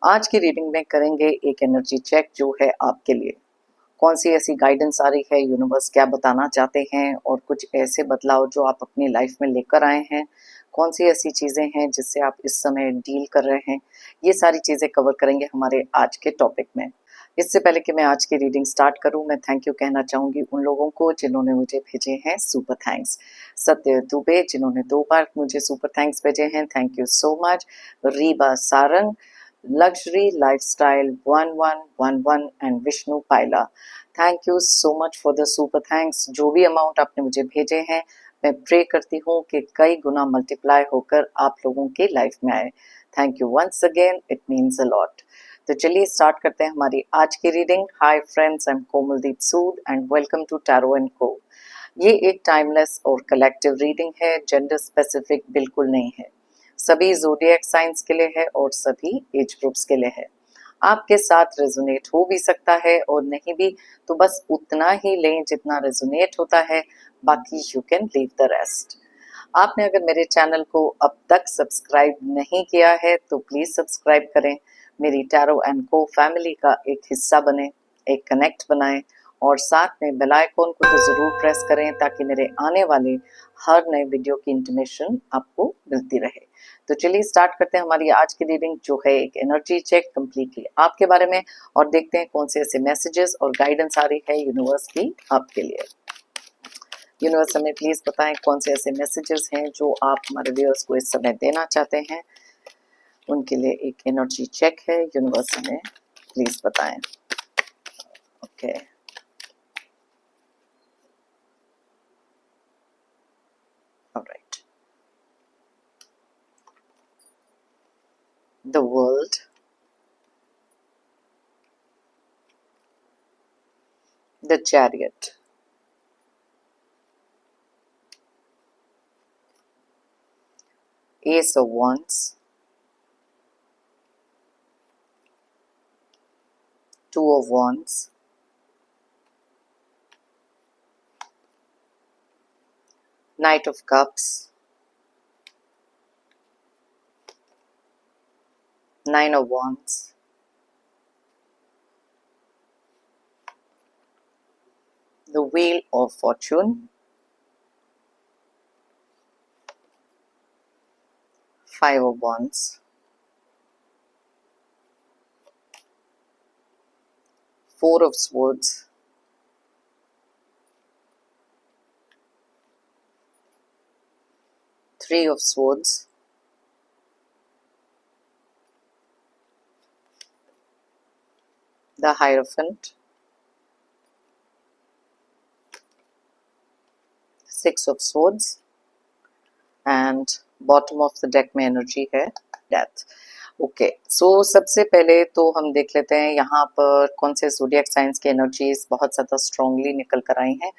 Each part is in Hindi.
आज की रीडिंग में करेंगे एक एनर्जी चेक जो है आपके लिए। कौन सी ऐसी गाइडेंस आ रही है, यूनिवर्स क्या बताना चाहते हैं और कुछ ऐसे बदलाव जो आप अपनी लाइफ में लेकर आए हैं। कौन सी ऐसी चीज़ें हैं जिससे आप इस समय डील कर रहे हैं, ये सारी चीज़ें कवर करेंगे हमारे आज के टॉपिक में। इससे पहले कि मैं आज की रीडिंग स्टार्ट करूं, मैं थैंक यू कहना चाहूंगी उन लोगों को जिन्होंने मुझे भेजे हैं सुपर थैंक्स। सत्य दुबे जिन्होंने 2 बार मुझे सुपर थैंक्स भेजे हैं, thank you so much. Riba Sarang, luxury lifestyle 1111 and Vishnu Payala, thank you so much for the super thanks. जो भी अमाउंट आपने मुझे भेजे हैं, मैं प्रे करती हूँ कि कई गुना मल्टीप्लाई होकर आप लोगों की लाइफ में आए। Thank you once again, it means a lot. तो चलिए स्टार्ट करते हैं हमारी आज की reading. Hi friends, I am Komaldeep Sood and welcome to tarot and co. ये एक टाइमलेस और कलेक्टिव रीडिंग है, जेंडर स्पेसिफिक बिल्कुल नहीं है। सभी ज़ोडिएक साइंस के लिए है और सभी एज ग्रुप्स के लिए है। आपके साथ रेजोनेट हो भी सकता है और नहीं भी, तो बस उतना ही लें जितना रेजोनेट होता है, बाकी you can leave the rest. आपने अगर मेरे चैनल को अब तक सब्सक्राइब नहीं किया है तो प्लीज सब्सक्राइब करें, मेरी टैरो एंड को फैमिली का एक हिस्सा बने, एक कनेक्ट बनाएं और साथ में बेल आइकॉन को तो जरूर प्रेस करें ताकि मेरे आने वाले हर नए वीडियो की इंटीमेशन आपको मिलती रहे। तो चलिए स्टार्ट करते हैं हमारी आज की रीडिंग जो है एक एनर्जी चेक कंप्लीटली आपके बारे में, और देखते हैं कौन से ऐसे मैसेजेस और गाइडेंस आ रही है यूनिवर्स की आपके लिए। यूनिवर्स हमें प्लीज बताएं कौन से ऐसे मैसेजेस हैं जो आप हमारे व्यूअर्स को इस समय देना चाहते हैं। उनके लिए एक एनर्जी चेक है, यूनिवर्स हमें प्लीज बताएं। Okay, alright. The world, the chariot, Ace of Wands, Two of Wands, Knight of Cups, Nine of Wands, the Wheel of Fortune, Five of Wands, Four of Swords, Three of Swords, the Hierophant, Six of Swords and bottom of the deck में एनर्जी है डेथ। ओके, सो सबसे पहले तो हम देख लेते हैं यहाँ पर कौन से ज़ोडिएक साइंस की एनर्जीज बहुत ज़्यादा स्ट्रांगली निकल कर आई हैं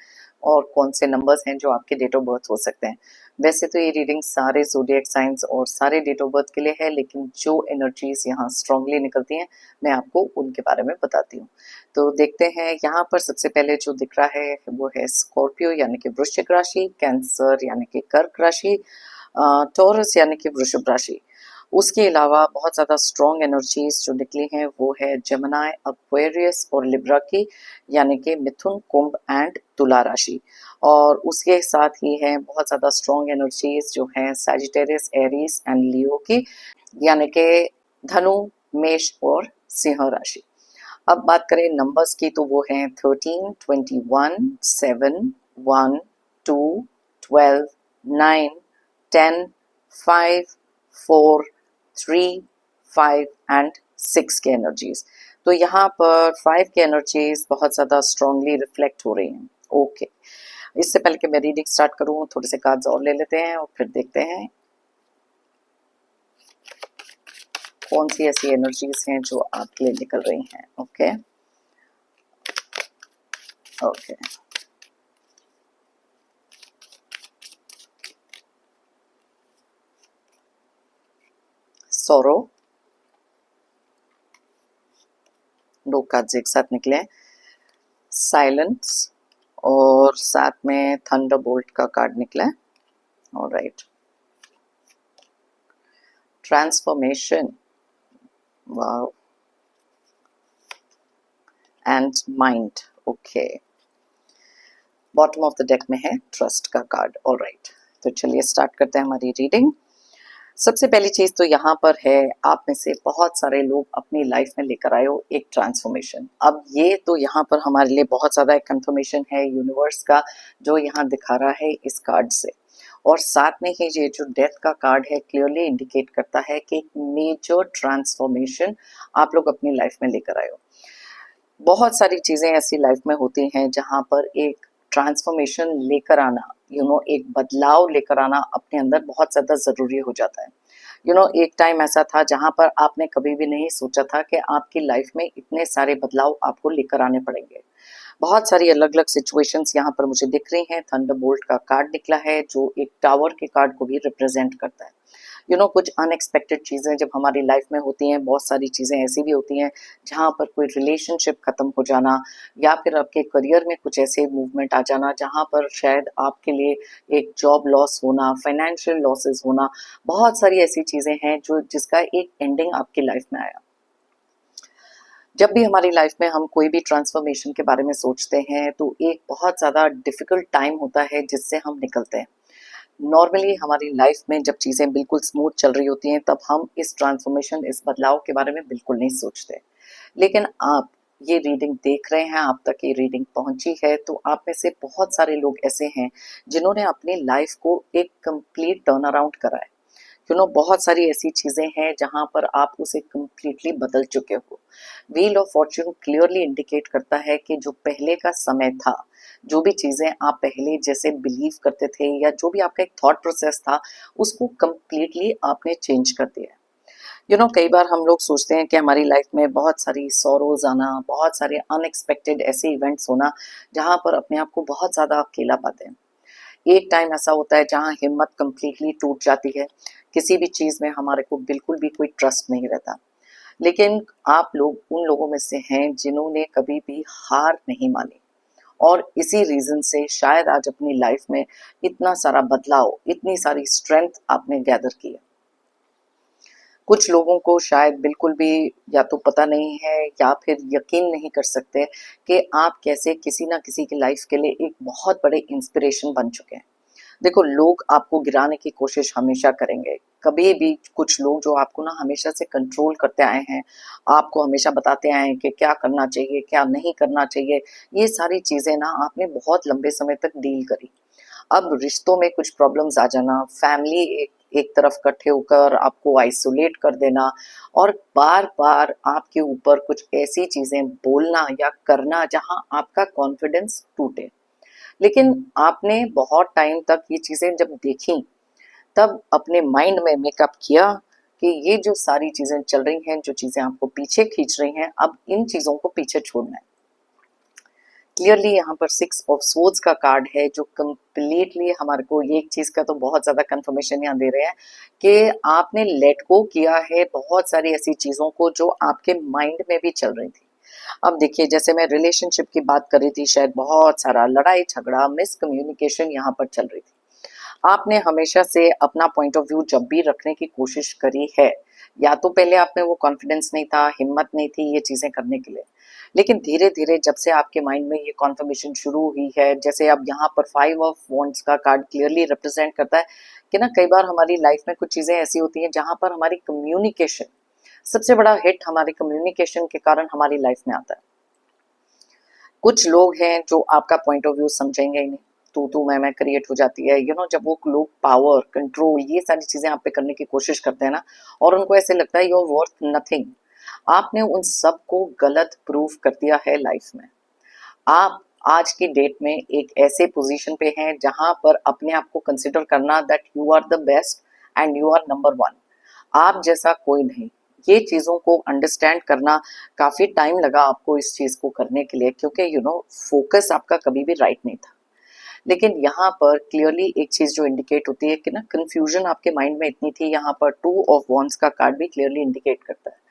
और कौन से नंबर्स हैं जो आपके डेट ऑफ बर्थ हो सकते हैं। वैसे तो ये रीडिंग सारे ज़ोडिएक साइंस और सारे डेट ऑफ बर्थ के लिए है, लेकिन जो एनर्जीज यहाँ स्ट्रांगली निकलती हैं मैं आपको उनके बारे में बताती हूँ। तो देखते हैं, यहाँ पर सबसे पहले जो दिख रहा है वो है स्कॉर्पियो यानी कि वृश्चिक राशि, कैंसर यानी कि कर्क राशि, टॉरस यानी कि वृषभ राशि। उसके अलावा बहुत ज़्यादा स्ट्रॉन्ग एनर्जीज जो निकली हैं वो है जमनाई, एक्वेरियस और लिब्रा की, यानी कि मिथुन, कुंभ एंड तुला राशि। और उसके साथ ही है बहुत ज़्यादा स्ट्रॉन्ग एनर्जीज जो हैं सैजिटेरियस, एरीज एंड लियो की, यानी कि धनु, मेष और सिंह राशि। अब बात करें नंबर्स की तो वो हैं 13, 21, 7, 1, 2, 12, 9, 10, 5, 4, 3, 5 एंड 6 के एनर्जीज। तो यहाँ पर 5 के एनर्जीज बहुत ज़्यादा स्ट्रांगली रिफ्लेक्ट हो रही हैं। ओके, इससे पहले कि मैं रीडिंग स्टार्ट करूँ थोड़े से कार्ड्स और ले लेते हैं और फिर देखते हैं कौन सी ऐसी एनर्जीज हैं जो आपके लिए निकल रही हैं। ओके ओके, सोरो, 2 कार्ड्स एक साथ निकले, साइलेंस और साथ में थंडरबोल्ट का कार्ड निकला है। Alright, transformation, wow, and mind. Okay, bottom of the deck में है ट्रस्ट का कार्ड। ऑलराइट, तो चलिए स्टार्ट करते हैं हमारी रीडिंग। सबसे पहली चीज तो यहाँ पर है, आप में से बहुत सारे लोग अपनी लाइफ में लेकर आए हो एक ट्रांसफॉर्मेशन। अब ये तो यहाँ पर हमारे लिए बहुत ज्यादा एक कंफर्मेशन है यूनिवर्स का, जो यहाँ दिखा रहा है इस कार्ड से। और साथ में ही ये जो डेथ का कार्ड है क्लियरली इंडिकेट करता है कि एक मेजर ट्रांसफॉर्मेशन आप लोग अपनी लाइफ में लेकर आए हो। बहुत सारी चीजें ऐसी लाइफ में होती हैं जहां पर एक ट्रांसफॉर्मेशन लेकर आना, एक बदलाव लेकर आना अपने अंदर बहुत ज्यादा जरूरी हो जाता है। एक टाइम ऐसा था जहां पर आपने कभी भी नहीं सोचा था कि आपकी लाइफ में इतने सारे बदलाव आपको लेकर आने पड़ेंगे। बहुत सारी अलग अलग सिचुएशंस यहाँ पर मुझे दिख रही हैं। थंडरबोल्ट का कार्ड निकला है जो एक टावर के कार्ड को भी रिप्रेजेंट करता है। कुछ अनएक्सपेक्टेड चीज़ें जब हमारी लाइफ में होती हैं, बहुत सारी चीज़ें ऐसी भी होती हैं जहाँ पर कोई रिलेशनशिप ख़त्म हो जाना, या फिर आपके करियर में कुछ ऐसे मूवमेंट आ जाना जहाँ पर शायद आपके लिए एक जॉब लॉस होना, फाइनेंशियल लॉसेस होना, बहुत सारी ऐसी चीज़ें हैं जो जिसका एक एंडिंग आपकी लाइफ में आया। जब भी हमारी लाइफ में हम कोई भी ट्रांसफॉर्मेशन के बारे में सोचते हैं तो एक बहुत ज़्यादा डिफिकल्ट टाइम होता है जिससे हम निकलते हैं। नॉर्मली हमारी लाइफ में जब चीज़ें बिल्कुल स्मूथ चल रही होती हैं तब हम इस ट्रांसफॉर्मेशन, इस बदलाव के बारे में बिल्कुल नहीं सोचते। लेकिन आप ये रीडिंग देख रहे हैं, आप तक ये रीडिंग पहुंची है, तो आप में से बहुत सारे लोग ऐसे हैं जिन्होंने अपनी लाइफ को एक कंप्लीट टर्न अराउंड करा है। बहुत सारी ऐसी चीजें हैं जहां पर आप उसे कंप्लीटली बदल चुके हो। Wheel of Fortune clearly indicate करता है कि जो पहले का समय था, जो भी चीजें आप पहले जैसे बिलीव करते थे या जो भी आपका एक थॉट प्रोसेस था, उसको कंप्लीटली आपने चेंज कर दिया है। कई बार हम लोग सोचते हैं कि हमारी लाइफ में बहुत सारी सॉरोज आना, बहुत सारे अनएक्सपेक्टेड ऐसे इवेंट्स होना जहां पर अपने आप को बहुत ज्यादा अकेला पाते हैं। एक टाइम ऐसा होता है जहां हिम्मत कंप्लीटली टूट जाती है, किसी भी चीज में हमारे को बिल्कुल भी कोई ट्रस्ट नहीं रहता। लेकिन आप लोग उन लोगों में से हैं जिन्होंने कभी भी हार नहीं मानी, और इसी रीजन से शायद आज अपनी लाइफ में इतना सारा बदलाव, इतनी सारी स्ट्रेंथ आपने गैदर की है। कुछ लोगों को शायद बिल्कुल भी या तो पता नहीं है या फिर यकीन नहीं कर सकते कि आप कैसे किसी ना किसी की लाइफ के लिए एक बहुत बड़े इंस्पिरेशन बन चुके हैं। देखो, लोग आपको गिराने की कोशिश हमेशा करेंगे। कभी भी कुछ लोग जो आपको ना हमेशा से कंट्रोल करते आए हैं, आपको हमेशा बताते आए हैं कि क्या करना चाहिए, क्या नहीं करना चाहिए, ये सारी चीजें ना आपने बहुत लंबे समय तक डील करी। अब रिश्तों में कुछ प्रॉब्लम्स आ जाना, फैमिली एक एक तरफ इकट्ठे होकर आपको आइसोलेट कर देना, और बार बार आपके ऊपर कुछ ऐसी चीजें बोलना या करना जहां आपका कॉन्फिडेंस टूटे। लेकिन आपने बहुत टाइम तक ये चीजें जब देखी, तब अपने माइंड में मेकअप किया कि ये जो सारी चीजें चल रही हैं, जो चीजें आपको पीछे खींच रही हैं, अब इन चीजों को पीछे छोड़ना है। क्लियरली यहाँ पर 6 ऑफ स्वॉर्ड्स का कार्ड है जो कंप्लीटली हमारे को ये एक चीज का तो बहुत ज्यादा कंफर्मेशन यहाँ दे रहे हैं कि आपने लेट गो किया है बहुत सारी ऐसी चीजों को जो आपके माइंड में भी चल रही थी। अब देखिए, जैसे मैं रिलेशनशिप की बात कर रही थी, शायद बहुत सारा लड़ाई झगड़ा, मिसकम्युनिकेशन यहाँ पर चल रही थी। आपने हमेशा से अपना पॉइंट ऑफ व्यू जब भी रखने की कोशिश करी है, या तो पहले आप में वो कॉन्फिडेंस नहीं था, हिम्मत नहीं थी ये चीजें करने के लिए, लेकिन धीरे धीरे जब से आपके माइंड में ये कॉन्फर्मेशन शुरू हुई है, जैसे अब यहाँ पर 5 ऑफ वॉन्ड्स का कार्ड क्लियरली रिप्रेजेंट करता है कि ना कई बार हमारी लाइफ में कुछ चीजें ऐसी होती हैं जहां पर हमारी कम्युनिकेशन, सबसे बड़ा हिट हमारे कम्युनिकेशन के कारण हमारी लाइफ में आता है। कुछ लोग हैं जो आपका पॉइंट ऑफ व्यू समझेंगे ही नहीं, तू मैं क्रिएट हो जाती है। जब वो लोग पावर, कंट्रोल, ये सारी चीजें आप पे करने की कोशिश करते हैं ना, और उनको ऐसे लगता है यू आर वर्थ नथिंग, आपने उन सब को गलत प्रूव कर दिया है लाइफ में। आप आज की डेट में एक ऐसे पोजीशन पे हैं जहां पर अपने आप को कंसिडर करना that you are the best and you are number 1, आप जैसा कोई नहीं। ये चीजों को अंडरस्टैंड करना काफी टाइम लगा आपको इस चीज को करने के लिए, क्योंकि फोकस आपका कभी भी राइट नहीं था। लेकिन यहाँ पर क्लियरली एक चीज जो इंडिकेट होती है कि ना कंफ्यूजन आपके माइंड में इतनी थी, यहाँ पर 2 ऑफ वॉन्ड्स का कार्ड भी क्लियरली इंडिकेट करता है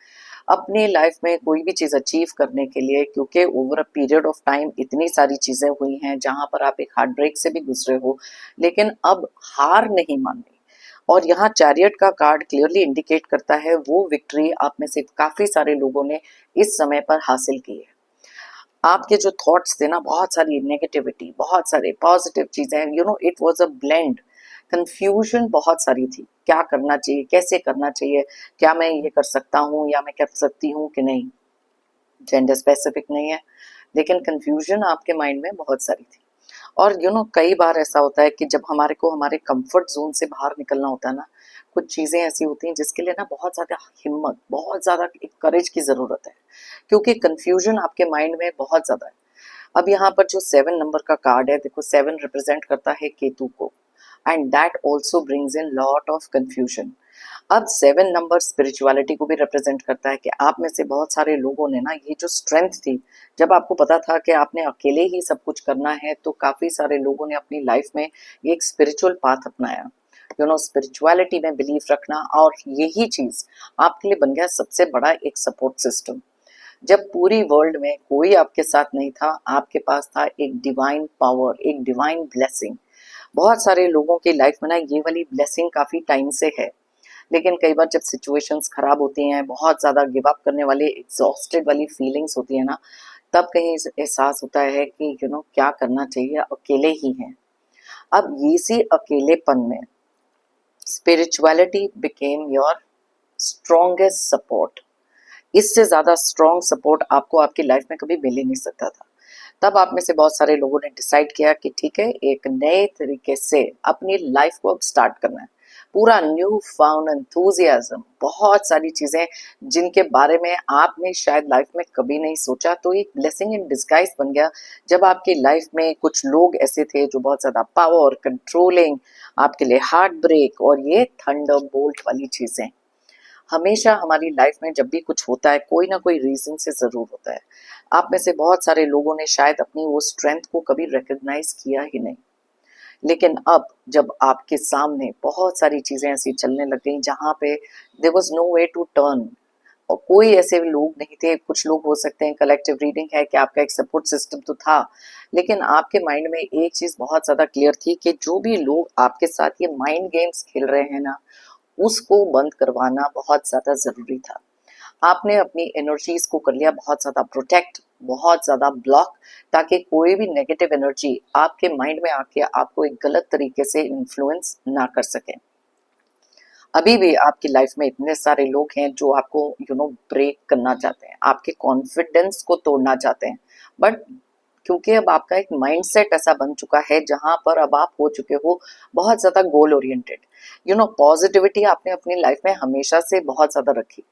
अपनी लाइफ में कोई भी चीज अचीव करने के लिए, क्योंकि over a period of time इतनी सारी चीजें हुई हैं जहां पर आप एक हार्ट ब्रेक से भी गुजरे हो, लेकिन अब हार नहीं माननी। और यहाँ चैरियट का कार्ड क्लियरली इंडिकेट करता है वो विक्ट्री आप में से काफी सारे लोगों ने इस समय पर हासिल की है। आपके जो थॉट्स थे ना, बहुत सारी नेगेटिविटी, बहुत सारे पॉजिटिव चीजें, it was a blend. Confusion बहुत सारी थी, क्या करना चाहिए, कैसे करना चाहिए, क्या मैं ये कर सकता हूँ या मैं कर सकती हूँ कि नहीं। जेंडर स्पेसिफिक नहीं है, लेकिन कंफ्यूजन आपके माइंड में बहुत सारी थी। और कई बार ऐसा होता है कि जब हमारे को हमारे कंफर्ट जोन से बाहर निकलना होता है ना, कुछ चीजें ऐसी होती हैं जिसके लिए ना बहुत ज्यादा हिम्मत, बहुत ज्यादा एक करेज की जरूरत है, क्योंकि कंफ्यूजन आपके माइंड में बहुत ज्यादा है। अब यहाँ पर जो 7 नंबर का कार्ड है, देखो 7 रिप्रेजेंट करता है केतु को, and that also brings in lot of confusion. अब 7 नंबर स्पिरिचुअलिटी को भी रिप्रेजेंट करता है कि आप में से बहुत सारे लोगों ने ना ये जो स्ट्रेंथ थी, जब आपको पता था कि आपने अकेले ही सब कुछ करना है, तो काफी सारे लोगों ने अपनी लाइफ में ये एक स्पिरिचुअल पाथ अपनाया। स्पिरिचुअलिटी में बिलीव रखना, और यही चीज आपके लिए बन गया सबसे बड़ा एक सपोर्ट सिस्टम। जब पूरी वर्ल्ड में कोई आपके साथ नहीं था, आपके पास था एक डिवाइन पावर, एक डिवाइन ब्लेसिंग। बहुत सारे लोगों की लाइफ में ना ये वाली ब्लेसिंग काफी टाइम से है, लेकिन कई बार जब सिचुएशंस खराब होती हैं, बहुत ज्यादा गिव अप करने वाले, एग्जॉस्टेड वाली फीलिंग्स होती है ना, तब कहीं एहसास होता है कि क्या करना चाहिए, अकेले ही हैं। अब इसी अकेलेपन में spirituality became your strongest support. इससे ज्यादा स्ट्रॉन्ग सपोर्ट आपको आपकी लाइफ में कभी मिल ही नहीं सकता था। तब आप में से बहुत सारे लोगों ने डिसाइड किया कि ठीक है, एक नए तरीके से अपनी लाइफ को अब स्टार्ट करना है, पूरा न्यू फाउंड एंथुजियाज्म, बहुत सारी चीजें जिनके बारे में आपने शायद लाइफ में कभी नहीं सोचा, तो एक ब्लेसिंग इन डिस्गाइज बन गया। जब आपकी लाइफ में कुछ लोग ऐसे थे जो बहुत ज्यादा पावर, कंट्रोलिंग, आपके लिए हार्ट ब्रेक और ये थंडर बोल्ट वाली चीजें। हमेशा हमारी लाइफ में जब भी कुछ होता है, कोई ना कोई रीजन से जरूर होता है। आप में से बहुत सारे लोगों ने शायद अपनी वो स्ट्रेंथ को कभी रिकॉग्नाइज किया ही नहीं, लेकिन अब जब आपके सामने बहुत सारी चीजें ऐसी चलने लग गई जहां पे there was no way to turn, और कोई ऐसे लोग नहीं थे, कुछ लोग हो सकते हैं, कलेक्टिव रीडिंग है कि आपका एक सपोर्ट सिस्टम तो था, लेकिन आपके माइंड में एक चीज बहुत ज्यादा क्लियर थी कि जो भी लोग आपके साथ ये माइंड गेम्स खेल रहे हैं ना, उसको बंद करवाना बहुत ज्यादा जरूरी था। आपने अपनी एनर्जीज को कर लिया बहुत ज्यादा प्रोटेक्ट, बहुत ज्यादा ब्लॉक, ताकि कोई भी नेगेटिव एनर्जी आपके माइंड में आके आपको एक गलत तरीके से इन्फ्लुएंस ना कर सके। अभी भी आपकी लाइफ में इतने सारे लोग हैं जो आपको ब्रेक करना चाहते हैं, आपके कॉन्फिडेंस को तोड़ना चाहते हैं, बट क्योंकि अब आपका एक माइंडसेट ऐसा बन चुका है जहां पर अब आप हो चुके हो बहुत ज्यादा गोल ओरिएंटेड। पॉजिटिविटी आपने अपनी लाइफ में हमेशा से बहुत ज्यादा रखी।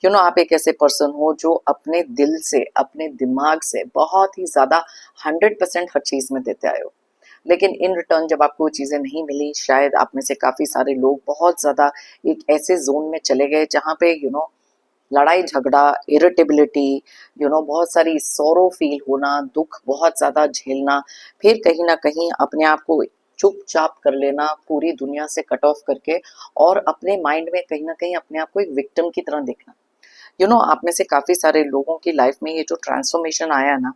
आप एक ऐसे पर्सन हो जो अपने दिल से, अपने दिमाग से बहुत ही ज्यादा 100% हर चीज में देते आए हो, लेकिन इन रिटर्न जब आपको वो चीजें नहीं मिली, शायद आप में से काफी सारे लोग बहुत ज्यादा एक ऐसे जोन में चले गए जहां पे लड़ाई झगड़ा, इरिटेबिलिटी, बहुत सारी सोरो फील होना, दुख बहुत ज्यादा झेलना, फिर कहीं ना कहीं अपने आप को चुपचाप कर लेना, पूरी दुनिया से कट ऑफ करके, और अपने माइंड में कहीं ना कहीं अपने आप को एक विक्टिम की तरह देखना। आप में से काफी सारे लोगों की लाइफ में ये जो ट्रांसफॉर्मेशन आया ना,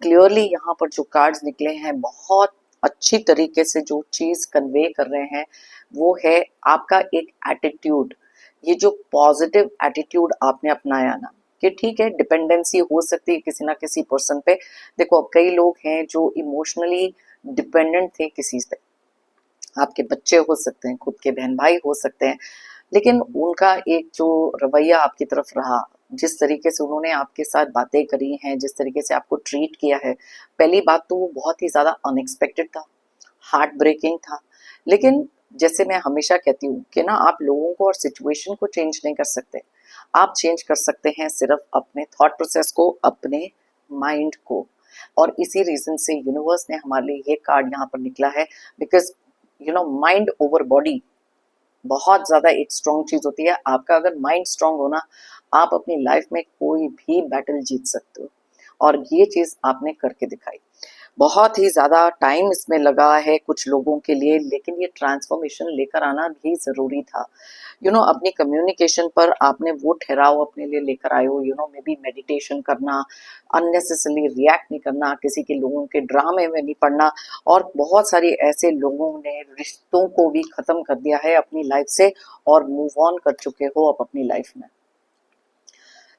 क्लियरली यहाँ पर जो कार्ड्स निकले हैं, बहुत अच्छी तरीके से जो चीज कन्वे कर रहे हैं, वो है आपका एक एटीट्यूड। ये जो पॉजिटिव एटीट्यूड आपने अपनाया ना, कि ठीक है, डिपेंडेंसी हो सकती है किसी ना किसी पर्सन पे। देखो, अब कई लोग हैं जो इमोशनली डिपेंडेंट थे किसी से, आपके बच्चे हो सकते हैं, खुद के बहन भाई हो सकते हैं, लेकिन उनका एक जो रवैया आपकी तरफ रहा, जिस तरीके से उन्होंने आपके साथ बातें करी हैं, जिस तरीके से आपको ट्रीट किया है, पहली बात तो वो बहुत ही ज्यादा अनएक्सपेक्टेड था, हार्ट ब्रेकिंग था। लेकिन जैसे मैं हमेशा कहती हूँ कि ना, आप लोगों को और सिचुएशन को चेंज नहीं कर सकते, आप चेंज कर सकते हैं सिर्फ अपने थॉट प्रोसेस को, अपने माइंड को। और इसी रीजन से यूनिवर्स ने हमारे लिए ये कार्ड यहाँ पर निकला है, बिकॉज माइंड ओवर बॉडी बहुत ज्यादा एक स्ट्रॉन्ग चीज होती है। आपका अगर माइंड स्ट्रॉन्ग हो ना, आप अपनी लाइफ में कोई भी बैटल जीत सकते हो, और ये चीज आपने करके दिखाई। बहुत ही ज्यादा टाइम इसमें लगा है कुछ लोगों के लिए, लेकिन ये ट्रांसफॉर्मेशन लेकर आना भी जरूरी था। अपनी कम्युनिकेशन पर आपने वो ठहराव अपने लिए लेकर आए हो, मे बी मेडिटेशन करना, अननेसेसरली रिएक्ट नहीं करना, किसी के लोगों के ड्रामे में नहीं पड़ना, और बहुत सारे ऐसे लोगों ने रिश्तों को भी खत्म कर दिया है अपनी लाइफ से, और मूव ऑन कर चुके हो अब अपनी लाइफ में।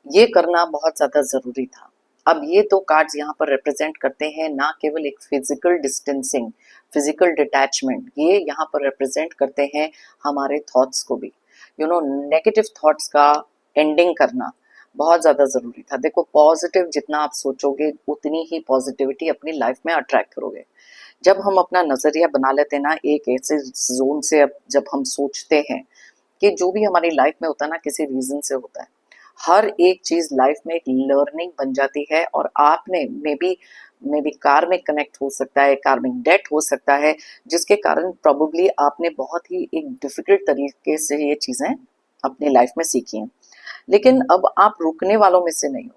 ये करना बहुत ज्यादा जरूरी था। अब ये दो कार्ड्स यहाँ पर रिप्रेजेंट करते हैं ना केवल एक फिजिकल डिस्टेंसिंग, फिजिकल डिटैचमेंट, ये यहाँ पर रिप्रेजेंट करते हैं हमारे थॉट्स को भी। नेगेटिव थॉट्स का एंडिंग करना बहुत ज़्यादा ज़रूरी था। देखो, पॉजिटिव जितना आप सोचोगे उतनी ही पॉजिटिविटी अपनी लाइफ में अट्रैक्ट करोगे। जब हम अपना नज़रिया बना लेते हैं ना एक ऐसे जोन से, अब जब हम सोचते हैं कि जो भी हमारी लाइफ में होता है ना किसी रीज़न से होता है, हर एक चीज लाइफ में एक लर्निंग बन जाती है। और आपने मे बी कार्मिक कनेक्ट हो सकता है, कार्मिक डेट हो सकता है, जिसके कारण प्रोबेबली आपने बहुत ही एक डिफिकल्ट तरीके से ये चीजें अपनी लाइफ में सीखी हैं। लेकिन अब आप रुकने वालों में से नहीं हो।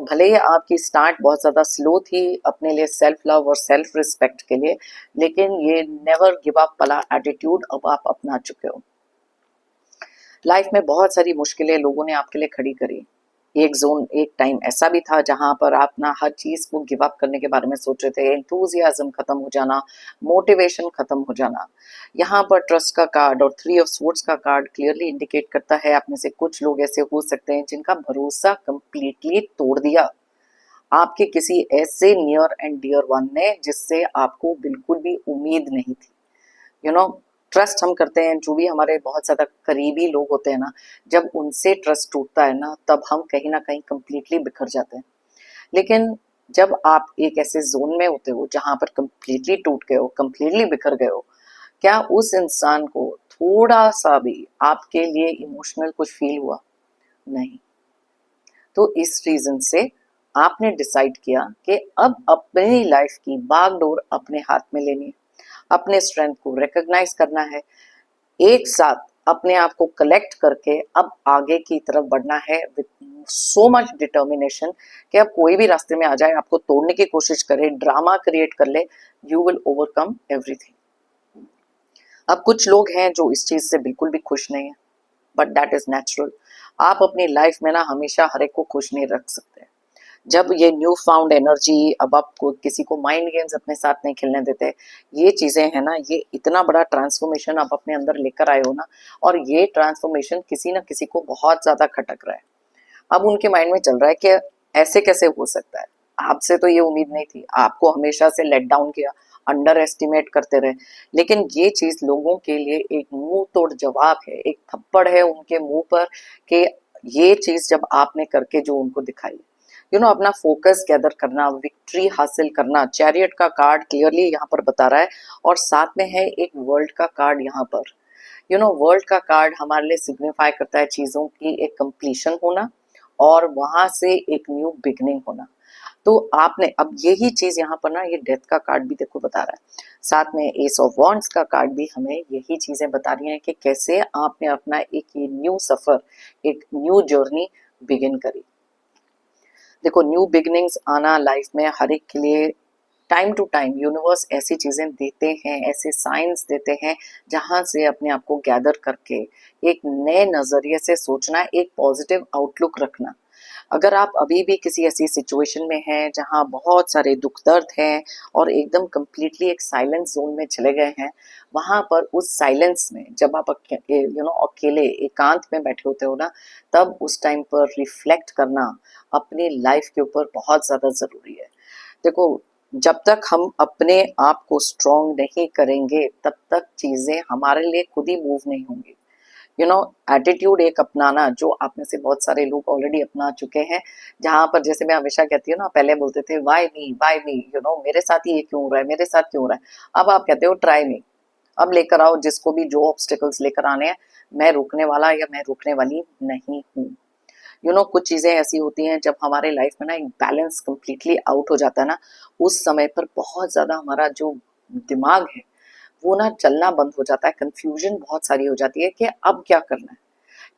भले ही आपकी स्टार्ट बहुत ज्यादा स्लो थी अपने लिए सेल्फ लव और सेल्फ रिस्पेक्ट के लिए, लेकिन ये नेवर गिव अप वाला एटीट्यूड अब आप अपना चुके हो। लाइफ में बहुत सारी मुश्किलें लोगों ने आपके लिए खड़ी करी। एक टाइम ऐसा भी था जहां पर आप ना हर चीज को गिव अप करने के बारे में सोच रहे थे, एंथुजियाज्म खत्म हो जाना, मोटिवेशन खत्म हो जाना। यहाँ पर ट्रस्ट का कार्ड और 3 ऑफ स्वॉर्ड्स का कार्ड क्लियरली इंडिकेट करता है आप में से कुछ लोग ऐसे हो सकते हैं जिनका भरोसा कंप्लीटली तोड़ दिया आपके किसी ऐसे नियर एंड डियर वन ने जिससे आपको बिल्कुल भी उम्मीद नहीं थी। यू नो ट्रस्ट हम करते हैं, जो भी हमारे बहुत ज्यादा करीबी लोग होते हैं ना, जब उनसे ट्रस्ट टूटता है ना तब हम कहीं ना कहीं कंप्लीटली बिखर जाते हैं। लेकिन जब आप एक ऐसे जोन में होते हो जहां पर कंप्लीटली टूट गए हो, कंप्लीटली बिखर गए हो, क्या उस इंसान को थोड़ा सा भी आपके लिए इमोशनल कुछ फील हुआ? नहीं। तो इस रीजन से आपने डिसाइड किया कि अब अपनी लाइफ की बागडोर अपने हाथ में लेनी है, अपने स्ट्रेंथ को रिकॉग्नाइज करना है, एक साथ अपने आप को कलेक्ट करके अब आगे की तरफ बढ़ना है विद सो मच डिटर्मिनेशन कि अब कोई भी रास्ते में आ जाए, आपको तोड़ने की कोशिश करे, ड्रामा क्रिएट कर ले, यू विल ओवरकम एवरीथिंग। अब कुछ लोग हैं जो इस चीज से बिल्कुल भी खुश नहीं है, बट दैट इज नेचुरल। आप अपनी लाइफ में ना हमेशा हर एक को खुश नहीं रख सकते। जब ये न्यू फाउंड एनर्जी, अब आपको किसी को माइंड गेम्स अपने साथ नहीं खेलने देते, ये चीजें हैं ना, ये इतना बड़ा ट्रांसफॉर्मेशन आप अपने अंदर लेकर आए हो ना, और ये ट्रांसफॉर्मेशन किसी ना किसी को बहुत ज्यादा खटक रहा है। अब उनके माइंड में चल रहा है कि ऐसे कैसे हो सकता है, आपसे तो ये उम्मीद नहीं थी, आपको हमेशा से लेट डाउन किया, अंडर एस्टिमेट करते रहे। लेकिन ये चीज लोगों के लिए एक मुंह तोड़ जवाब है, एक थप्पड़ है उनके मुंह पर कि ये चीज जब आपने करके जो उनको दिखाई। अपना फोकस गैदर करना, विक्ट्री हासिल करना, चैरियट का कार्ड क्लियरली यहाँ पर बता रहा है। और साथ में है एक वर्ल्ड का कार्ड यहाँ पर। वर्ल्ड का कार्ड हमारे लिए सिग्निफाई करता है चीजों की एक कंप्लीशन होना और वहां से एक न्यू बिगनिंग होना। तो आपने अब यही चीज यहाँ पर ना, ये डेथ का कार्ड भी देखो बता रहा है, साथ में एस ऑफ वॉन्ड्स का कार्ड भी हमें यही चीजें बता रही हैं कि कैसे आपने अपना एक ये न्यू सफर, एक न्यू जर्नी बिगिन करी। देखो, न्यू बिगनिंग्स आना लाइफ में हर एक के लिए टाइम टू टाइम यूनिवर्स ऐसी चीजें देते हैं, ऐसे साइंस देते हैं जहां से अपने आप को गैदर करके एक नए नजरिए से सोचना, एक पॉजिटिव आउटलुक रखना। अगर आप अभी भी किसी ऐसी सिचुएशन में हैं जहां बहुत सारे दुख दर्द हैं और एकदम कंप्लीटली एक साइलेंस जोन में चले गए हैं, वहां पर उस साइलेंस में जब आप अकेले एकांत में बैठे होते हो ना, तब उस टाइम पर रिफ्लेक्ट करना अपनी लाइफ के ऊपर बहुत ज्यादा जरूरी है। देखो, जब तक हम अपने आप को स्ट्रॉन्ग नहीं करेंगे तब तक चीजें हमारे लिए खुद ही मूव नहीं होंगी। एटीट्यूड एक अपनाना, जो आप में से बहुत सारे लोग ऑलरेडी अपना चुके हैं, जहां पर जैसे मैं हमेशा कहती हूँ ना, पहले बोलते थे वाई मी, मेरे साथ ही ये क्यों हो रहा है, मेरे साथ क्यों हो रहा है। अब आप कहते हो ट्राई मी। अब लेकर आओ जिसको भी जो ऑब्स्टिकल्स लेकर आने हैं, मैं रुकने वाला या मैं रुकने वाली नहीं हूँ। कुछ चीजें ऐसी होती हैं जब हमारे लाइफ में ना एक बैलेंस कंप्लीटली आउट हो जाता है ना, उस समय पर बहुत ज्यादा हमारा जो दिमाग है वो ना चलना बंद हो जाता है, कंफ्यूजन बहुत सारी हो जाती है कि अब क्या करना है,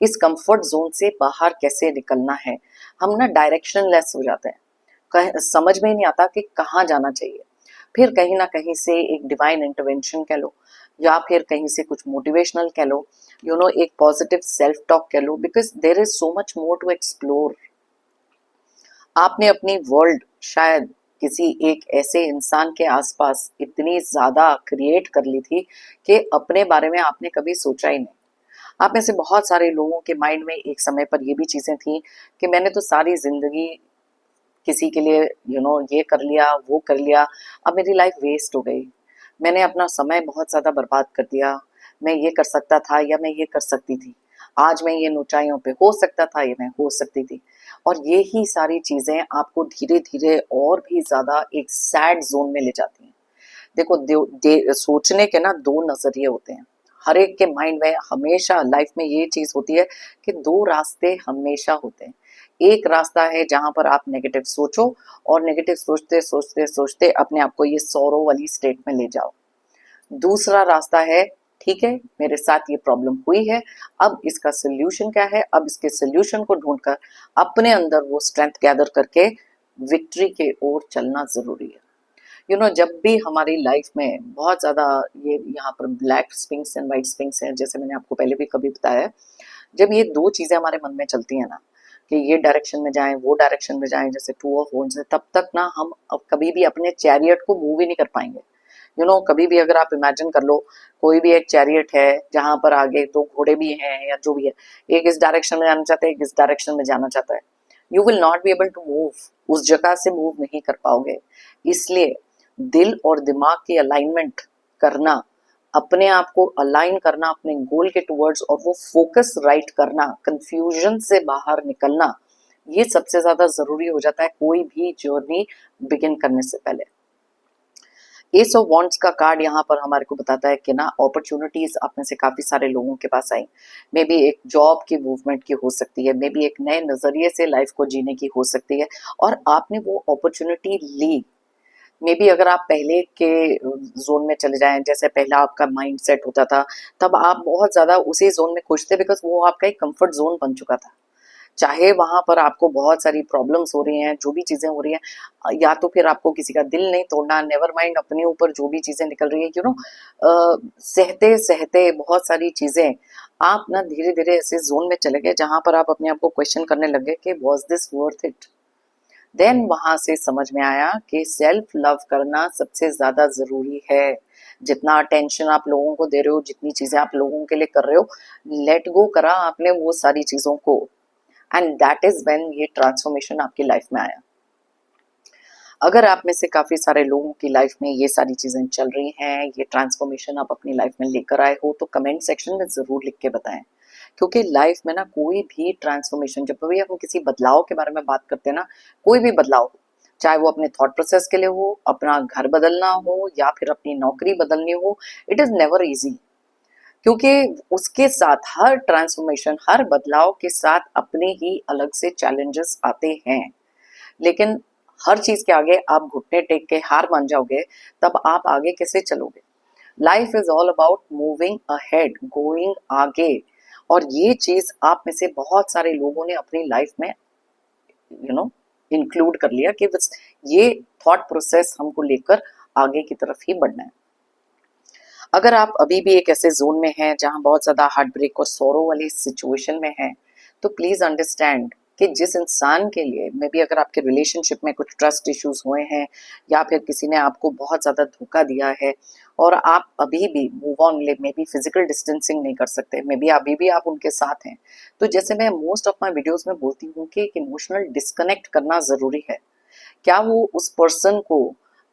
इस कंफर्ट जोन से बाहर कैसे निकलना है। हम ना डायरेक्शन लेस हो जाते हैं, समझ में ही नहीं आता कि कहाँ जाना चाहिए। फिर कहीं ना कहीं से एक डिवाइन इंटरवेंशन कह लो, या फिर कहीं से कुछ मोटिवेशनल कह लो, एक पॉजिटिव सेल्फ टॉक कह लो, because there is so much more to explore. आपने अपनी वर्ल्ड शायद किसी एक ऐसे इंसान के आसपास इतनी ज्यादा क्रिएट कर ली थी कि अपने बारे में आपने कभी सोचा ही नहीं। आप में से बहुत सारे लोगों के माइंड में एक समय पर ये भी चीजें थी कि मैंने तो सारी जिंदगी किसी के लिए ये कर लिया वो कर लिया, अब मेरी लाइफ वेस्ट हो गई, मैंने अपना समय बहुत ज़्यादा बर्बाद कर दिया, मैं ये कर सकता था या मैं ये कर सकती थी, आज मैं ये ऊंचाइयों पे हो सकता था या मैं हो सकती थी। और ये ही सारी चीज़ें आपको धीरे धीरे और भी ज़्यादा एक सैड जोन में ले जाती हैं। देखो सोचने के ना दो नजरिए होते हैं, हर एक के माइंड में हमेशा लाइफ में ये चीज होती है कि दो रास्ते हमेशा होते हैं। एक रास्ता है जहां पर आप नेगेटिव सोचो और नेगेटिव सोचते सोचते सोचते अपने आप को ये सौरों वाली स्टेट में ले जाओ। दूसरा रास्ता है, ठीक है मेरे साथ ये प्रॉब्लम हुई है, अब इसका सोल्यूशन क्या है, अब इसके सोल्यूशन को ढूंढकर अपने अंदर वो स्ट्रेंथ गैदर करके विक्ट्री के ओर चलना जरूरी है। जब भी हमारी लाइफ में बहुत ज़्यादा ये यहाँ पर black swings and white swings हैं, जैसे मैंने आपको पहले भी कभी बताया है, जब ये दो चीज़ें हमारे मन में चलती हैं ना कि ये डायरेक्शन में जाएं वो डायरेक्शन में जाएं, जैसे टू ऑफ वॉन्ड्स है, तब तक ना हम अब कभी भी अपने चैरियट को मूव ही नहीं कर पाएंगे। कभी भी अगर आप इमेजिन कर लो, कोई भी एक चैरियट है जहां पर आगे दो घोड़े भी हैं या जो भी है, एक इस डायरेक्शन में जाना चाहता है, एक इस डायरेक्शन में जाना चाहता है, you will not be able to move, उस जगह से मूव नहीं कर पाओगे। इसलिए दिल और दिमाग की अलाइनमेंट करना, अपने आप को अलाइन करना अपने गोल के टुवर्ड्स, और वो फोकस राइट करना, कंफ्यूजन से बाहर निकलना, ये सबसे ज्यादा जरूरी हो जाता है कोई भी जर्नी बिगिन करने से पहले। एस ऑफ वॉन्ड्स का कार्ड यहाँ पर हमारे को बताता है कि ना अपॉर्चुनिटीज आप में से काफी सारे लोगों के पास आई, मे बी एक जॉब की मूवमेंट की हो सकती है, मे बी एक नए नजरिए से लाइफ को जीने की हो सकती है, और आपने वो अपॉर्चुनिटी ली। मे बी अगर आप पहले के जोन में चले जाएं, जैसे पहला आपका माइंड सेट होता था, तब आप बहुत ज्यादा उसी जोन में खुश थे, बिकॉज वो आपका एक कंफर्ट जोन बन चुका था। चाहे वहां पर आपको बहुत सारी प्रॉब्लम्स हो रही हैं, जो भी चीजें हो रही हैं, या तो फिर आपको किसी का दिल नहीं तोड़ना, नेवर माइंड अपने ऊपर जो भी चीजें निकल रही है, सहते सहते बहुत सारी चीजें, आप ना धीरे धीरे ऐसे जोन में चले गए जहां पर आप अपने आप को क्वेश्चन करने लगे कि was this worth it. Then वहां से समझ में आया कि सेल्फ लव करना सबसे ज्यादा जरूरी है। जितना अटेंशन आप लोगों को दे रहे हो, जितनी चीजें आप लोगों के लिए कर रहे हो, लेट गो करा आपने वो सारी चीजों को, एंड दैट इज व्हेन ये ट्रांसफॉर्मेशन आपकी लाइफ में आया। अगर आप में से काफी सारे लोगों की लाइफ में ये सारी चीजें चल रही हैं, ये ट्रांसफॉर्मेशन आप अपनी लाइफ में लेकर आए हो, तो कमेंट सेक्शन में जरूर लिख के बताएं। क्योंकि लाइफ में ना कोई भी ट्रांसफॉर्मेशन, जब भी हम किसी बदलाव के बारे में बात करते हैं ना, कोई भी बदलाव हो, चाहे वो अपने थॉट प्रोसेस के लिए हो, अपना घर बदलना हो या फिर अपनी नौकरी बदलनी हो, इट इज नेवर इजी। क्योंकि उसके साथ हर ट्रांसफॉर्मेशन, हर बदलाव के साथ अपने ही अलग से चैलेंजेस आते हैं। लेकिन हर चीज के आगे आप घुटने टेक के हार मान जाओगे, तब आप आगे कैसे चलोगे? Life is all about moving ahead, going आगे। और ये चीज आप में से बहुत सारे लोगों ने अपनी लाइफ में इंक्लूड कर लिया कि बस ये थॉट प्रोसेस हमको लेकर आगे की तरफ ही बढ़ना है। अगर आप अभी भी एक ऐसे जोन में हैं जहां बहुत ज्यादा हार्ट ब्रेक और सोरो वाली सिचुएशन में हैं, तो प्लीज अंडरस्टैंड कि जिस इंसान के लिए, मे बी अगर आपके रिलेशनशिप में कुछ ट्रस्ट इश्यूज हुए हैं या फिर किसी ने आपको बहुत ज्यादा धोखा दिया है और आप अभी भी move on, may be physical distancing नहीं कर सकते, मे बी अभी भी आप उनके साथ हैं, तो जैसे मैं मोस्ट ऑफ माई वीडियोज में बोलती हूँ कि एक इमोशनल डिस्कनेक्ट करना जरूरी है। क्या वो उस पर्सन को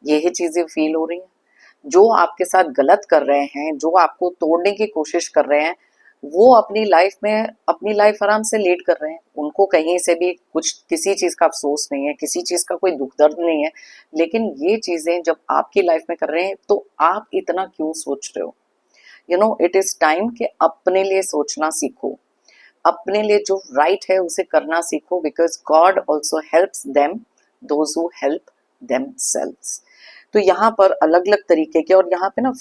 यही चीजें फील हो रही हैं? जो आपके साथ गलत कर रहे हैं, जो आपको तोड़ने की कोशिश कर रहे हैं, वो अपनी लाइफ में अपनी लाइफ आराम से लीड कर रहे हैं, उनको कहीं से भी कुछ किसी चीज का अफसोस नहीं है, किसी चीज का कोई दुख दर्द नहीं है। लेकिन ये चीजें जब आपकी लाइफ में कर रहे हैं, तो आप इतना क्यों सोच रहे हो? इट इज टाइम कि अपने लिए सोचना सीखो, अपने लिए जो राइट है उसे करना सीखो, because God also helps them those who help themselves. तो यहाँ पर अलग अलग तरीके के, और यहाँ पे ना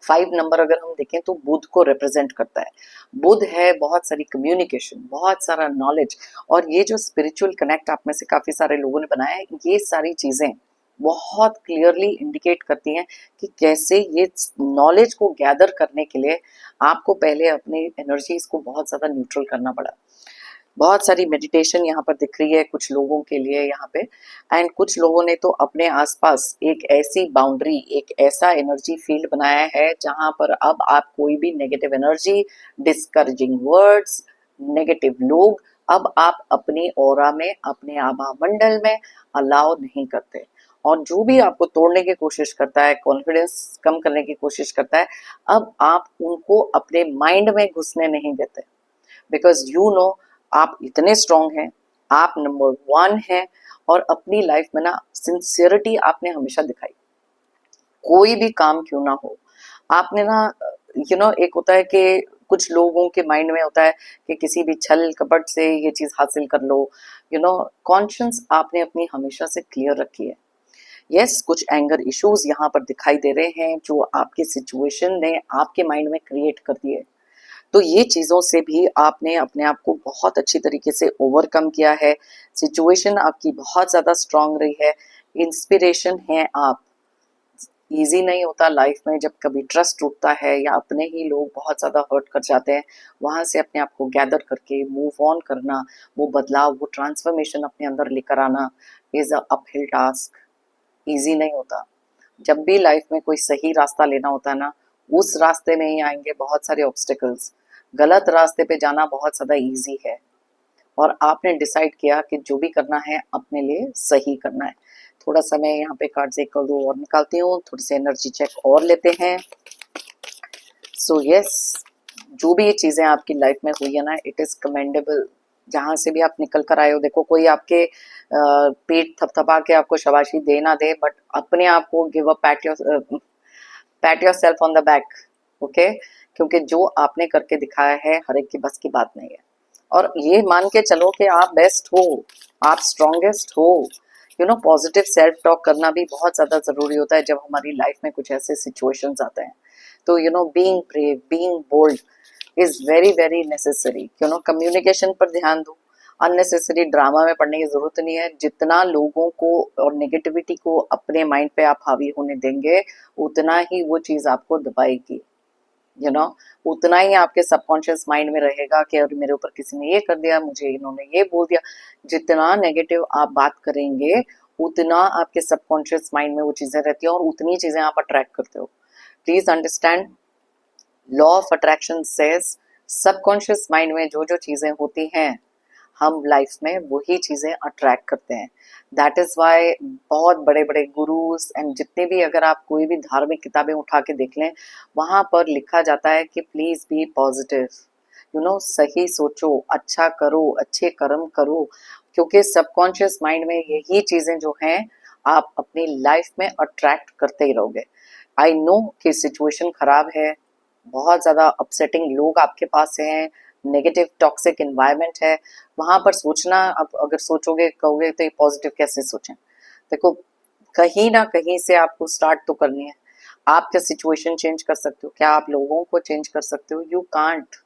फाइव नंबर अगर हम देखें तो बुध को रिप्रेजेंट करता है। बुध है बहुत सारी कम्युनिकेशन, बहुत सारा नॉलेज, और ये जो स्पिरिचुअल कनेक्ट आप में से काफी सारे लोगों ने बनाया है, ये सारी चीजें बहुत क्लियरली इंडिकेट करती हैं कि कैसे ये नॉलेज को गैदर करने के लिए आपको पहले अपनी एनर्जीज को बहुत ज्यादा न्यूट्रल करना पड़ा। बहुत सारी मेडिटेशन यहाँ पर दिख रही है कुछ लोगों के लिए यहाँ पे, एंड कुछ लोगों ने तो अपने आसपास एक ऐसी बाउंड्री, एक ऐसा एनर्जी फील्ड बनाया है जहां पर अब आप कोई भी negative energy, discouraging words, negative लोग, अब आप अपनी ऑरा में, अपने आभा मंडल में अलाउ नहीं करते। और जो भी आपको तोड़ने की कोशिश करता है, कॉन्फिडेंस कम करने की कोशिश करता है, अब आप उनको अपने माइंड में घुसने नहीं देते। बिकॉज यू नो आप इतने स्ट्रांग हैं, आप नंबर वन हैं, और अपनी लाइफ में ना सिंसियरिटी आपने हमेशा दिखाई, कोई भी काम क्यों ना हो। आपने ना एक होता है कि कुछ लोगों के माइंड में होता है कि किसी भी छल कपट से ये चीज हासिल कर लो। कॉन्शियस आपने अपनी हमेशा से क्लियर रखी है। यस, कुछ एंगर इश्यूज यहाँ पर दिखाई दे रहे हैं जो आपके सिचुएशन ने आपके माइंड में क्रिएट कर दिए। तो ये चीजों से भी आपने अपने आप को बहुत अच्छी तरीके से ओवरकम किया है। सिचुएशन आपकी बहुत ज्यादा स्ट्रांग रही है, इंस्पिरेशन है आप। इजी नहीं होता लाइफ में, जब कभी ट्रस्ट टूटता है या अपने ही लोग बहुत ज्यादा हर्ट कर जाते हैं, वहां से अपने आप को गैदर करके मूव ऑन करना, वो बदलाव, वो ट्रांसफॉर्मेशन अपने अंदर लेकर आना is a uphill task. Easy नहीं होता। जब भी लाइफ में कोई सही रास्ता लेना होता है ना, उस रास्ते में ही आएंगे बहुत सारे ऑब्स्टिकल्स। गलत रास्ते पे जाना बहुत ज्यादा इजी है, और आपने डिसाइड किया कि जो भी करना है अपने लिए सही करना है। थोड़ा सा मैं यहाँ पे कार्ड्स एक कर दो और निकालती हूँ, थोड़ी सी एनर्जी चेक और लेते हैं। सो यस, जो भी ये चीजें आपकी लाइफ में हुई है ना, इट इज कमेंडेबल। जहां से भी आप निकल कर आए हो, देखो कोई आपके पेट थपथपा के आपको शाबाशी दे ना दे, बट अपने आप को give a PAT your self on the back. Okay, क्योंकि जो आपने करके दिखाया है हर एक की बस की बात नहीं है। और ये मान के चलो कि आप बेस्ट हो, आप स्ट्रॉन्गेस्ट हो। पॉजिटिव सेल्फ टॉक करना भी बहुत ज्यादा जरूरी होता है जब हमारी लाइफ में कुछ ऐसे सिचुएशंस आते हैं। तो being brave, being bold is very very necessary. Communication पर ध्यान दो, अननेसेसरी ड्रामा में पड़ने की जरूरत नहीं है। जितना लोगों को और नेगेटिविटी को अपने माइंड पे आप हावी होने देंगे, उतना ही वो चीज आपको दबाएगी। उतना ही आपके सबकॉन्शियस माइंड में रहेगा कि अरे मेरे ऊपर किसी ने ये कर दिया, मुझे इन्होंने ये बोल दिया। जितना नेगेटिव आप बात करेंगे, उतना आपके सबकॉन्शियस माइंड में वो चीजें रहती हैं, और उतनी चीजें आप अट्रैक्ट करते हो। Please understand, law of attraction says subconscious mind में जो जो चीजें होती हैं, हम लाइफ में वही चीजें अट्रैक्ट करते हैं। दैट इज वाई बहुत बड़े बड़े गुरुज एंड जितने भी, अगर आप कोई भी धार्मिक किताबें उठा के देख लें, वहां पर लिखा जाता है कि प्लीज बी पॉजिटिव। सही सोचो, अच्छा करो, अच्छे कर्म करो, क्योंकि सबकॉन्शियस माइंड में यही चीजें जो हैं आप अपनी लाइफ में अट्रैक्ट करते ही रहोगे। आई नो कि सिचुएशन खराब है, बहुत ज्यादा अपसेटिंग लोग आपके पास हैं, नेगेटिव टॉक्सिक एनवायरनमेंट है। वहां पर सोचना, अब अगर सोचोगे कहोगे तो ये पॉजिटिव कैसे सोचें। देखो, कहीं ना कहीं से आपको स्टार्ट तो करनी है। आप क्या सिचुएशन चेंज कर सकते हो? क्या आप लोगों को चेंज कर सकते हो? You can't.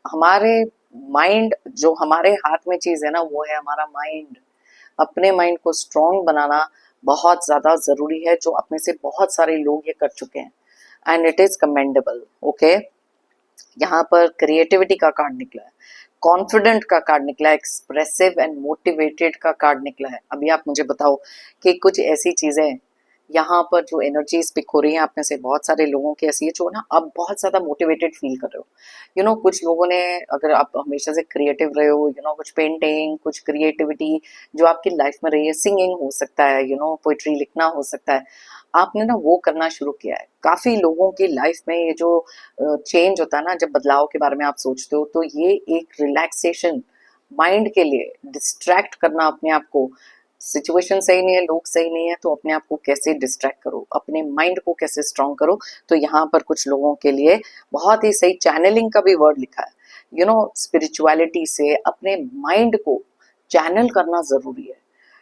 हमारे माइंड, जो हमारे हाथ में चीज है ना, वो है हमारा माइंड। अपने माइंड को स्ट्रांग बनाना बहुत ज्यादा जरूरी है, जो अपने से बहुत सारे लोग ये कर चुके हैं, and it is commendable. Okay, यहाँ पर क्रिएटिविटी का कार्ड निकला है, कॉन्फिडेंट का कार्ड निकला है, एक्सप्रेसिव एंड मोटिवेटेड का कार्ड निकला है। अभी आप मुझे बताओ कि कुछ ऐसी चीजें यहाँ पर जो एनर्जीज पिक हो रही है आप में से बहुत सारे लोगों की ऐसी है जो ना अब बहुत ज्यादा मोटिवेटेड फील कर रहे हो। कुछ लोगों ने, अगर आप हमेशा से क्रिएटिव रहे हो, कुछ पेंटिंग, कुछ क्रिएटिविटी जो आपकी लाइफ में रही है, सिंगिंग हो सकता है, पोइट्री लिखना हो सकता है, आपने ना वो करना शुरू किया है। काफी लोगों की लाइफ में ये जो चेंज होता है ना, जब बदलाव के बारे में आप सोचते हो, तो ये एक रिलैक्सेशन माइंड के लिए, डिस्ट्रैक्ट करना अपने आप को। सिचुएशन सही नहीं है, लोग सही नहीं है, तो अपने आप को कैसे डिस्ट्रैक्ट करो, अपने माइंड को कैसे स्ट्रांग करो। तो यहाँ पर कुछ लोगों के लिए बहुत ही सही चैनलिंग का भी वर्ड लिखा है। स्पिरिचुअलिटी से अपने माइंड को चैनल करना जरूरी है।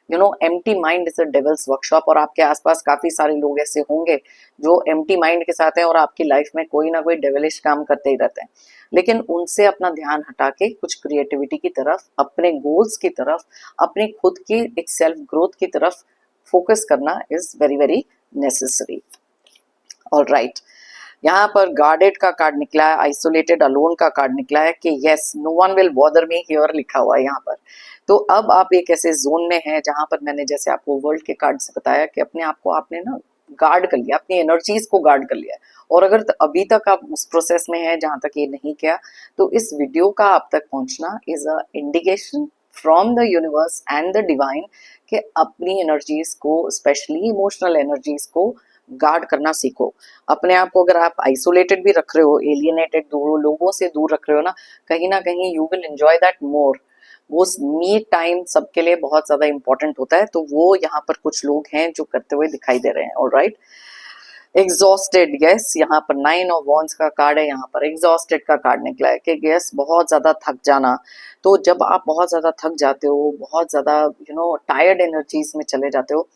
Empty mind is a devils workshop. और आपके आसपास काफी सारे लोग ऐसे होंगे जो एम्प्टी माइंड के साथ हैं और आपकी लाइफ में कोई ना कोई डेविलिश काम करते ही रहते हैं। लेकिन उनसे अपना ध्यान हटा के कुछ क्रिएटिविटी की तरफ, अपने गोल्स की तरफ, अपने खुद की एक सेल्फ ग्रोथ की तरफ फोकस करना is very very necessary. Alright, यहाँ पर गार्डेड का कार्ड निकला है, आइसोलेटेड अलोन का कार्ड निकला है कि yes, no one will bother me here लिखा हुआ है यहाँ पर। तो अब आप एक ऐसे जोन में हैं जहां पर मैंने जैसे आपको वर्ल्ड के कार्ड से बताया कि अपने आप को आपने ना गार्ड कर लिया, अपनी एनर्जीज को गार्ड कर लिया। और अगर अभी तक आप उस प्रोसेस में हैं जहां तक ये नहीं किया, तो इस वीडियो का आप तक पहुंचना is a indication from the universe and the divine कि अपनी एनर्जीज को, स्पेशली इमोशनल एनर्जीज को गार्ड करना सीखो। अपने आप को अगर आप आइसोलेटेड भी रख रहे हो, एलियनेटेड, दूर लोगों से दूर रख रहे हो ना कहीं you will enjoy that more. वो मी टाइम सबके लिए बहुत ज्यादा इंपॉर्टेंट होता है, तो वो यहाँ पर कुछ लोग हैं जो करते हुए दिखाई दे रहे हैं। ऑलराइट, एग्जॉस्टेड, यस, यहाँ पर 9 ऑफ वॉन्ड्स का कार्ड है, यहाँ पर एग्जॉस्टेड का कार्ड निकला है कि यस, बहुत ज्यादा थक जाना। तो जब आप बहुत ज्यादा थक जाते हो, बहुत ज्यादा टायर्ड एनर्जीज में चले जाते हो,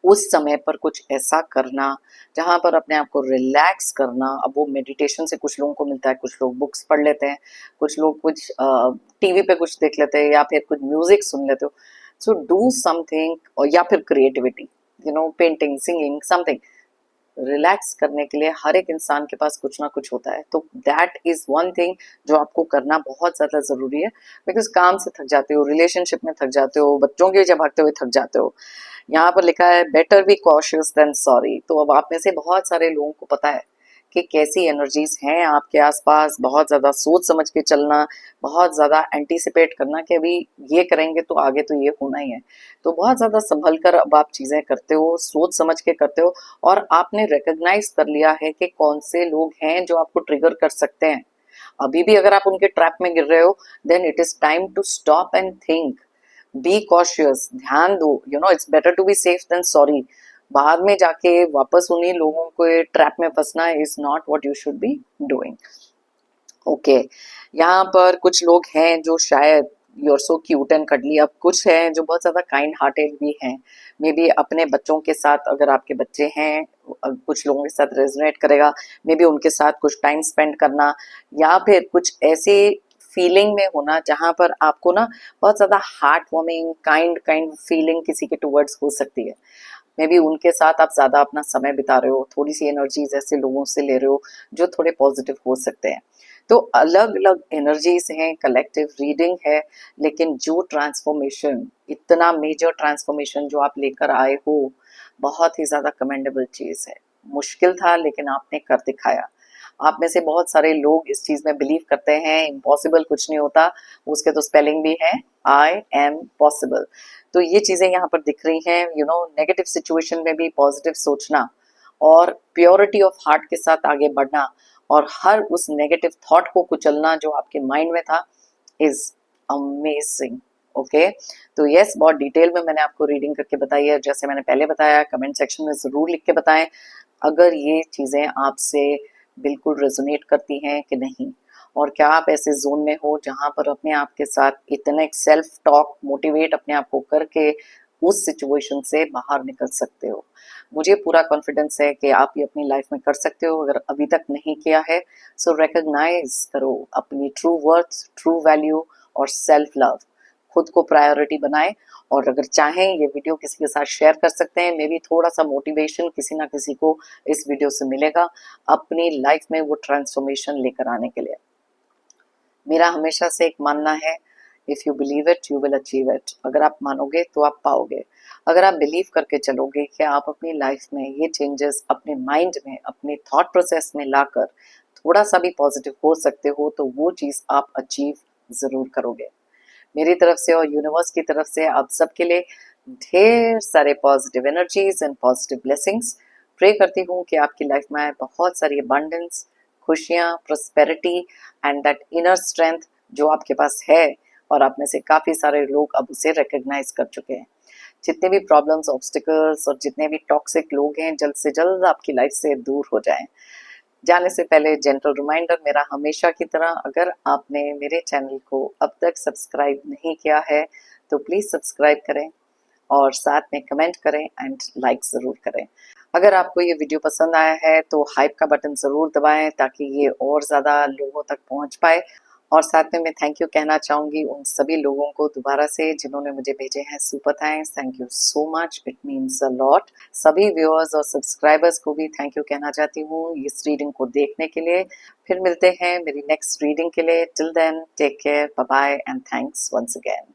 उस समय पर कुछ ऐसा करना जहां पर अपने आप को रिलैक्स करना। अब वो मेडिटेशन से कुछ लोगों को मिलता है, कुछ लोग बुक्स पढ़ लेते हैं, कुछ लोग कुछ टीवी पे कुछ देख लेते हैं, या फिर कुछ म्यूजिक सुन लेते हो। सो डू समथिंग, और या फिर creativity, painting, singing, something. Relax करने के लिए हर एक इंसान के पास कुछ ना कुछ होता है, तो दैट इज वन थिंग जो आपको करना बहुत ज्यादा जरूरी है। बिकॉज काम से थक जाते हो, रिलेशनशिप में थक जाते हो, बच्चों के जब भागते हुए थक जाते हो। यहाँ पर लिखा है better be cautious than sorry. तो अब आप में से बहुत सारे लोगों को पता है कि कैसी एनर्जीज हैं आपके आसपास। बहुत ज्यादा सोच समझ के चलना, बहुत ज्यादा एंटीसिपेट करना कि अभी ये करेंगे तो आगे तो ये होना ही है। तो बहुत ज्यादा संभल कर अब आप चीजें करते हो, सोच समझ के करते हो, और आपने रिकॉग्नाइज कर लिया है कि कौन से लोग हैं जो आपको ट्रिगर कर सकते हैं। अभी भी अगर आप उनके ट्रैप में गिर रहे हो, then it is time to stop and think, be cautious, ध्यान दो। It's better to be safe than sorry. बाद में जाके वापस उन्हीं लोगों को ट्रैप में फंसना is not what you should be doing. Okay, यहाँ पर कुछ लोग हैं जो शायद you are so cute and cuddly. अब कुछ हैं जो बहुत ज्यादा काइंड हार्टेड भी हैं। मे बी अपने बच्चों के साथ, अगर आपके बच्चे हैं, कुछ लोगों के साथ रेजोनेट करेगा। मे बी उनके साथ कुछ टाइम स्पेंड करना, या फिर कुछ ऐसे फीलिंग में होना जहां पर आपको ना बहुत ज्यादा heart warming kind kind feeling किसी के टुवर्ड्स हो सकती है। मे बी उनके साथ आप ज्यादा अपना समय बिता रहे हो, थोड़ी सी एनर्जीज ऐसे लोगों से ले रहे हो जो थोड़े पॉजिटिव हो सकते हैं। तो अलग अलग एनर्जीज हैं, कलेक्टिव रीडिंग है, लेकिन जो ट्रांसफॉर्मेशन, इतना मेजर ट्रांसफॉर्मेशन जो आप लेकर आए हो, बहुत ही ज्यादा कमेंडेबल चीज है। मुश्किल था लेकिन आपने कर दिखाया। आप में से बहुत सारे लोग इस चीज में बिलीव करते हैं इम्पॉसिबल कुछ नहीं होता, उसके तो स्पेलिंग भी है आई एम पॉसिबल। तो ये चीजें यहाँ पर दिख रही हैं। नेगेटिव सिचुएशन में भी पॉजिटिव सोचना और प्योरिटी ऑफ हार्ट के साथ आगे बढ़ना, और हर उस नेगेटिव थॉट को कुचलना जो आपके माइंड में था, इज अमेजिंग। ओके, तो यस, बहुत डिटेल में मैंने आपको रीडिंग करके बताई है। जैसे मैंने पहले बताया, कमेंट सेक्शन में जरूर लिख के बताएं अगर ये चीजें आपसे बिल्कुल रेजोनेट करती हैं कि नहीं, और क्या आप ऐसे जोन में हो जहां पर अपने आप के साथ इतने सेल्फ टॉक मोटिवेट अपने आप को करके उस सिचुएशन से बाहर निकल सकते हो। मुझे पूरा कॉन्फिडेंस है कि आप ये अपनी लाइफ में कर सकते हो। अगर अभी तक नहीं किया है, सो रिकॉग्नाइज करो अपनी ट्रू वर्थ, ट्रू वैल्यू और सेल्फ लव। खुद को प्रायोरिटी बनाए, और अगर चाहें ये वीडियो किसी के साथ शेयर कर सकते हैं। मे बी थोड़ा सा मोटिवेशन किसी ना किसी को इस वीडियो से मिलेगा अपनी लाइफ में वो ट्रांसफॉर्मेशन लेकर आने के लिए। मेरा हमेशा से एक मानना है, if you believe it you will achieve it. अगर आप मानोगे तो आप पाओगे। अगर आप बिलीव करके चलोगे कि आप अपनी लाइफ में ये चेंजेस अपने माइंड में, अपने थॉट प्रोसेस में लाकर थोड़ा सा भी पॉजिटिव हो सकते हो, तो वो चीज आप अचीव जरूर करोगे। मेरी तरफ से और यूनिवर्स की तरफ से आप सबके लिए ढेर सारे positive energies and positive blessings. Pray करती हूँ कि आपकी लाइफ में आए बहुत सारी अबंडेंस, खुशियाँ, prosperity and that inner strength जो आपके पास है, और आप में से काफी सारे लोग अब उसे रिकॉग्नाइज कर चुके हैं। जितने भी प्रॉब्लम्स, ऑब्स्टिकल्स और जितने भी टॉक्सिक लोग हैं, जल्द से जल्द आपकी लाइफ से दूर हो जाएं। जाने से पहले जेंटल रिमाइंडर, मेरा हमेशा की तरह, अगर आपने मेरे चैनल को अब तक सब्सक्राइब नहीं किया है तो प्लीज सब्सक्राइब करें, और साथ में कमेंट करें एंड लाइक जरूर करें। अगर आपको ये वीडियो पसंद आया है तो हाइप का बटन जरूर दबाएं ताकि ये और ज्यादा लोगों तक पहुंच पाए। और साथ में मैं थैंक यू कहना चाहूंगी उन सभी लोगों को दोबारा से जिन्होंने मुझे भेजे हैं super thanks. Thank you so much, it means a lot. सभी व्यूअर्स और सब्सक्राइबर्स को भी थैंक यू कहना चाहती हूँ इस रीडिंग को देखने के लिए। फिर मिलते हैं मेरी नेक्स्ट रीडिंग के लिए। Till then take care, bye bye and thanks once again.